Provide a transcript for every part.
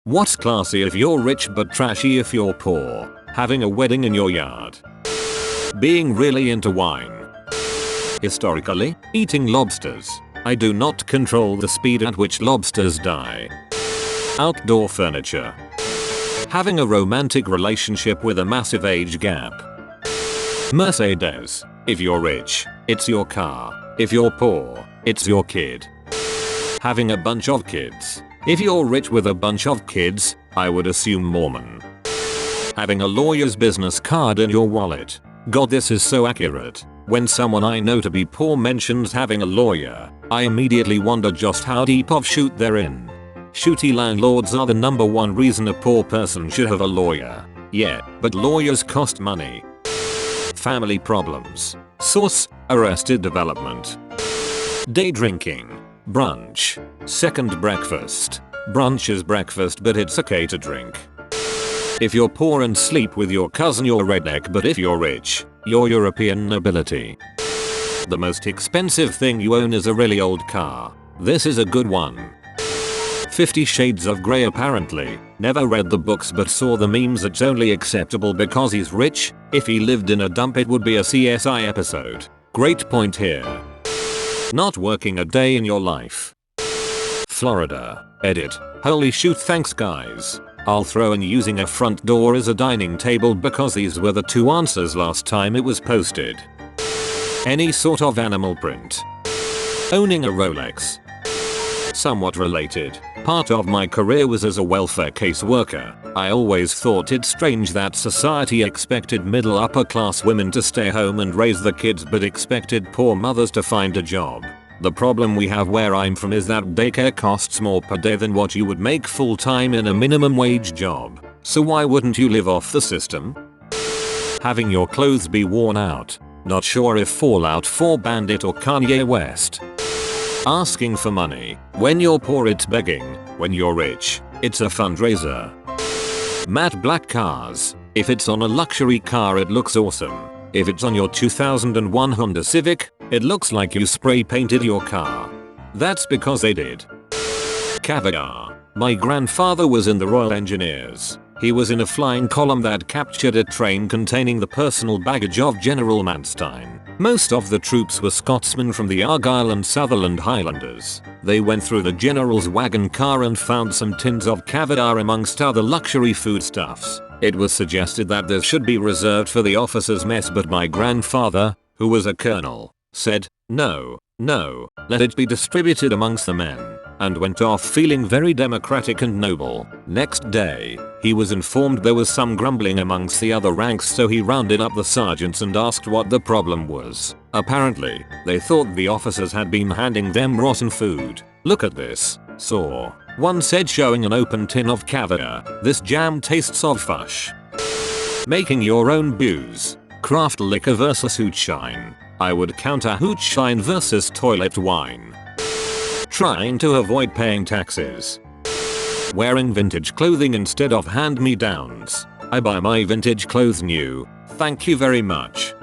What's classy if you're rich but trashy if you're poor? Having a wedding in your yard. Being really into wine. Historically, eating lobsters. I do not control the speed at which lobsters die. Outdoor furniture. Having a romantic relationship with a massive age gap. Mercedes. If you're rich, it's your car. If you're poor, it's your kid. Having a bunch of kids. If you're rich with a bunch of kids, I would assume Mormon. Having a lawyer's business card in your wallet. God, this is so accurate. When someone I know to be poor mentions having a lawyer, I immediately wonder just how deep of shoot they're in. Shooty landlords are the #1 reason a poor person should have a lawyer. Yeah, but lawyers cost money. Family problems. Source: Arrested Development. Day drinking. Brunch. Second breakfast. Brunch is breakfast but it's okay to drink. If you're poor and sleep with your cousin, you're redneck, but if you're rich, you're European nobility. The most expensive thing you own is a really old car. This is a good one. 50 Shades of Grey. Apparently, never read the books but saw the memes. It's only acceptable because he's rich. If he lived in a dump it would be a CSI episode. Great point here. Not working a day in your life. Florida. Edit. Holy shoot, thanks guys. I'll throw in using a front door as a dining table because these were the 2 answers last time it was posted. Any sort of animal print. Owning a Rolex. Somewhat related. Part of my career was as a welfare caseworker. I always thought it strange that society expected middle upper class women to stay home and raise the kids but expected poor mothers to find a job. The problem we have where I'm from is that daycare costs more per day than what you would make full time in a minimum wage job. So why wouldn't you live off the system? Having your clothes be worn out. Not sure if Fallout 4 Bandit or Kanye West. Asking for money. When you're poor it's begging. When you're rich, it's a fundraiser. Matte black cars. If it's on a luxury car it looks awesome. If it's on your 2001 Honda Civic, it looks like you spray painted your car. That's because they did. Caviar. My grandfather was in the Royal Engineers. He was in a flying column that captured a train containing the personal baggage of General Manstein. Most of the troops were Scotsmen from the Argyll and Sutherland Highlanders. They went through the general's wagon car and found some tins of caviar amongst other luxury foodstuffs. It was suggested that this should be reserved for the officers' mess, but my grandfather, who was a colonel, said, no, let it be distributed amongst the men, and went off feeling very democratic and noble. Next day, he was informed there was some grumbling amongst the other ranks, so he rounded up the sergeants and asked what the problem was. Apparently, they thought the officers had been handing them rotten food. Look at this, saw. One said, showing an open tin of caviar. This jam tastes of fush. Making your own booze. Craft liquor versus hootshine. I would counter hootshine versus toilet wine. Trying to avoid paying taxes. Wearing vintage clothing instead of hand-me-downs. I buy my vintage clothes new. Thank you very much.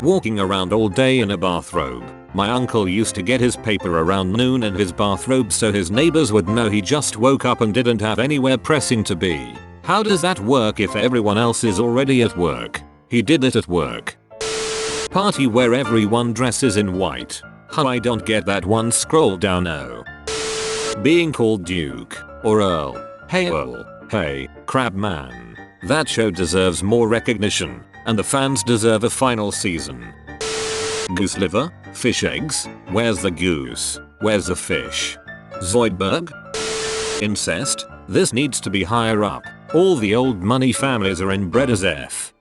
Walking around all day in a bathrobe. My uncle used to get his paper around noon in his bathrobe so his neighbors would know he just woke up and didn't have anywhere pressing to be. How does that work if everyone else is already at work? He did it at work. Party where everyone dresses in white. How I don't get that one. Scroll down. Oh. Being called Duke or Earl. Hey Earl. Hey, Crabman. That show deserves more recognition, and the fans deserve a final season. Goose liver? Fish eggs? Where's the goose? Where's the fish? Zoidberg? Incest? This needs to be higher up. All the old money families are inbred as F.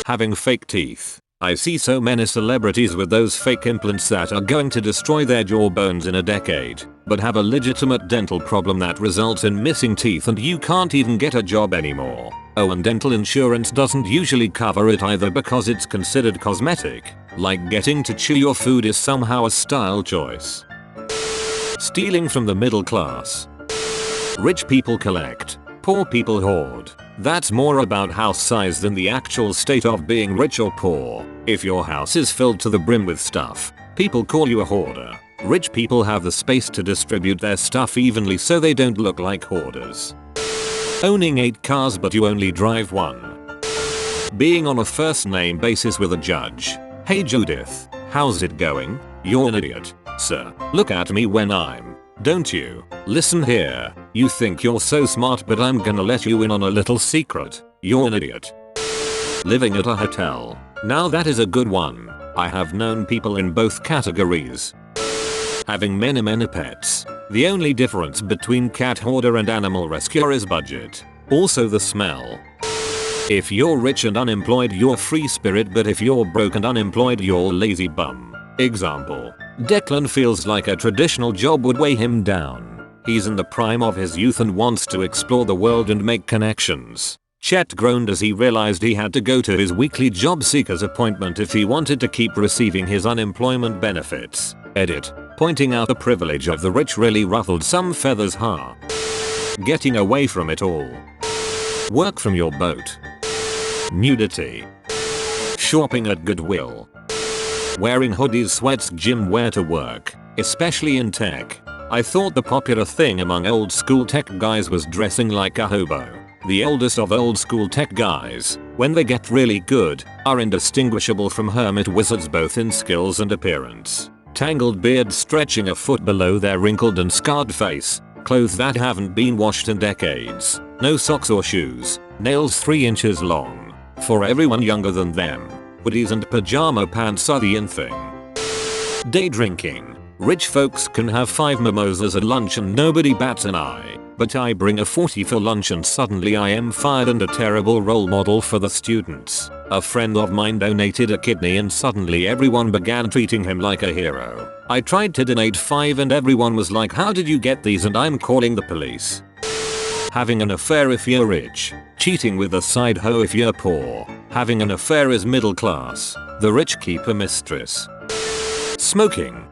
Having fake teeth. I see so many celebrities with those fake implants that are going to destroy their jawbones in a decade, but have a legitimate dental problem that results in missing teeth and you can't even get a job anymore. Oh, and dental insurance doesn't usually cover it either because it's considered cosmetic, like getting to chew your food is somehow a style choice. Stealing from the middle class. Rich people collect, poor people hoard. That's more about house size than the actual state of being rich or poor. If your house is filled to the brim with stuff, people call you a hoarder. Rich people have the space to distribute their stuff evenly so they don't look like hoarders. Owning 8 cars but you only drive 1. Being on a first name basis with a judge. Hey Judith, how's it going? You're an idiot, sir. Look at me when I'm. Don't you? Listen here. You think you're so smart but I'm gonna let you in on a little secret. You're an idiot. Living at a hotel. Now that is a good one. I have known people in both categories. Having many pets. The only difference between cat hoarder and animal rescuer is budget. Also the smell. If you're rich and unemployed you're free spirit, but if you're broke and unemployed you're lazy bum. Example. Declan feels like a traditional job would weigh him down. He's in the prime of his youth and wants to explore the world and make connections. Chet groaned as he realized he had to go to his weekly job seekers appointment if he wanted to keep receiving his unemployment benefits. Edit. Pointing out the privilege of the rich really ruffled some feathers, huh? Getting away from it all. Work from your boat. Nudity. Shopping at Goodwill. Wearing hoodies, sweats, gym wear to work, especially in tech. I thought the popular thing among old school tech guys was dressing like a hobo. The oldest of old school tech guys, when they get really good, are indistinguishable from hermit wizards both in skills and appearance. Tangled beards stretching a foot below their wrinkled and scarred face, clothes that haven't been washed in decades, no socks or shoes, nails 3 inches long. For everyone younger than them, hoodies and pajama pants are the in thing. Day drinking. Rich folks can have 5 mimosas at lunch and nobody bats an eye, but I bring a 40 for lunch and suddenly I am fired and a terrible role model for the students. A friend of mine donated a kidney and suddenly everyone began treating him like a hero. I tried to donate 5 and everyone was like, how did you get these, and I'm calling the police. Having an affair if you're rich. Cheating with a side hoe if you're poor. Having an affair is middle class. The rich keep a mistress. Smoking.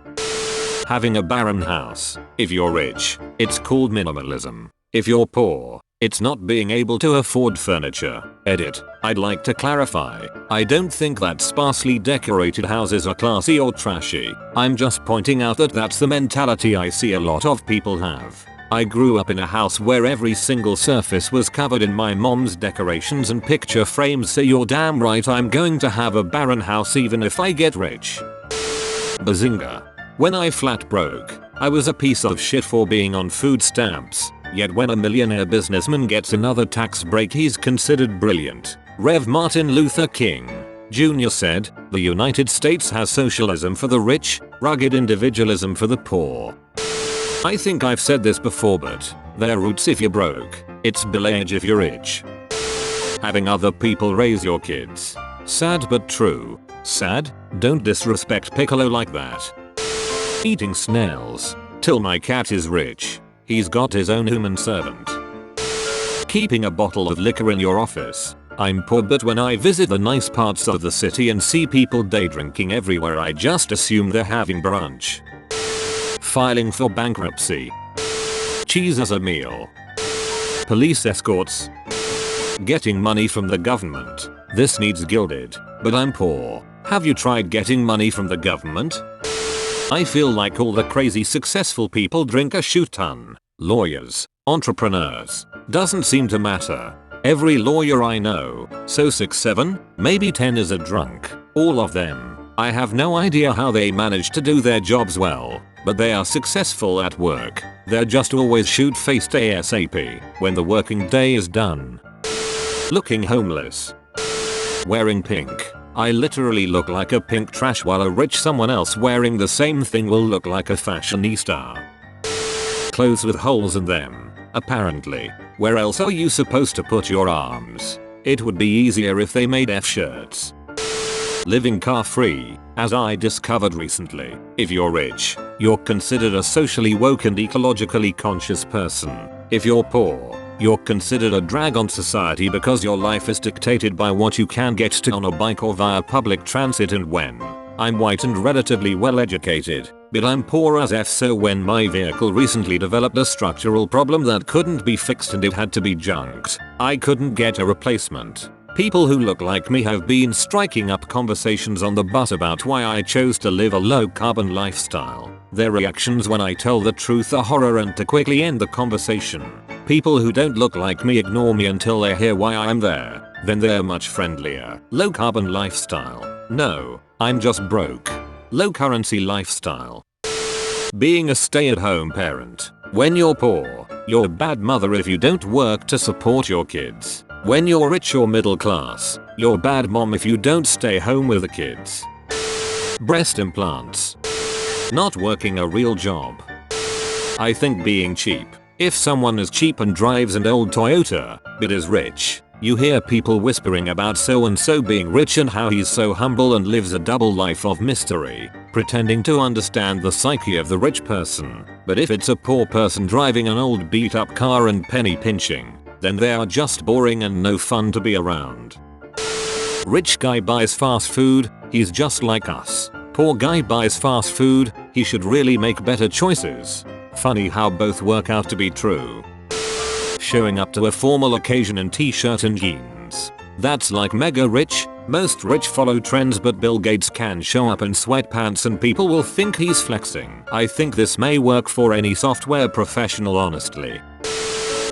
Having a barren house. If you're rich, it's called minimalism. If you're poor, it's not being able to afford furniture. Edit. I'd like to clarify. I don't think that sparsely decorated houses are classy or trashy. I'm just pointing out that that's the mentality I see a lot of people have. I grew up in a house where every single surface was covered in my mom's decorations and picture frames, so you're damn right I'm going to have a barren house even if I get rich. Bazinga. When I flat broke, I was a piece of shit for being on food stamps, yet when a millionaire businessman gets another tax break he's considered brilliant. Rev. Martin Luther King Jr. said, "The United States has socialism for the rich, rugged individualism for the poor." I think I've said this before, but they're roots if you're broke, it's village if you're rich. Having other people raise your kids. Sad but true. Sad? Don't disrespect Piccolo like that. Eating snails. Till my cat is rich. He's got his own human servant. Keeping a bottle of liquor in your office. I'm poor, but when I visit the nice parts of the city and see people day drinking everywhere I just assume they're having brunch. Filing for bankruptcy. Cheese as a meal. Police escorts. Getting money from the government. This needs gilded, but I'm poor. Have you tried getting money from the government? I feel like all the crazy successful people drink a shoot ton. Lawyers, entrepreneurs, doesn't seem to matter. Every lawyer I know, so 6, 7, maybe 10 is a drunk. All of them. I have no idea how they manage to do their jobs well, but they are successful at work. They're just always shoot-faced ASAP when the working day is done. Looking homeless. Wearing pink. I literally look like a pink trash while a rich someone else wearing the same thing will look like a fashionista. Clothes with holes in them. Apparently. Where else are you supposed to put your arms? It would be easier if they made F-shirts. Living car free. As I discovered recently, if you're rich, you're considered a socially woke and ecologically conscious person. If you're poor, you're considered a drag on society because your life is dictated by what you can get to on a bike or via public transit. And when I'm white and relatively well educated, but I'm poor as F, so when my vehicle recently developed a structural problem that couldn't be fixed and it had to be junked, I couldn't get a replacement. People who look like me have been striking up conversations on the bus about why I chose to live a low carbon lifestyle. Their reactions when I tell the truth are horror, and to quickly end the conversation, People who don't look like me ignore me until they hear why I'm there. Then they're much friendlier. Low carbon lifestyle. No, I'm just broke. Low currency lifestyle. Being a stay-at-home parent. When you're poor, you're a bad mother if you don't work to support your kids. When you're rich or middle class, you're a bad mom if you don't stay home with the kids. Breast implants. Not working a real job. I think being cheap. If someone is cheap and drives an old Toyota, but is rich, you hear people whispering about so and so being rich and how he's so humble and lives a double life of mystery, pretending to understand the psyche of the rich person. But if it's a poor person driving an old beat up car and penny pinching, then they are just boring and no fun to be around. Rich guy buys fast food, he's just like us. Poor guy buys fast food, he should really make better choices. Funny how both work out to be true. Showing up to a formal occasion in t-shirt and jeans. That's like mega rich. Most rich follow trends, but Bill Gates can show up in sweatpants and people will think he's flexing. I think this may work for any software professional, honestly.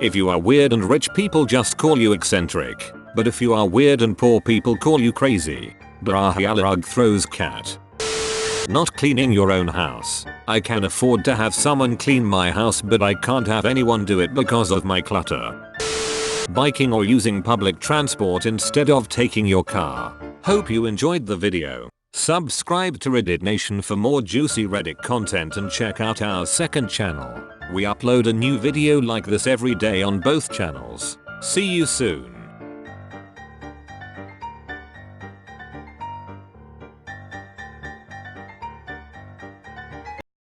If you are weird and rich, people just call you eccentric. But if you are weird and poor, people call you crazy. Brahialarug throws cat. Not cleaning your own house. I can afford to have someone clean my house, but I can't have anyone do it because of my clutter. Biking or using public transport instead of taking your car. Hope you enjoyed the video. Subscribe to Reddit Nation for more juicy Reddit content and check out our second channel. We upload a new video like this every day on both channels. See you soon.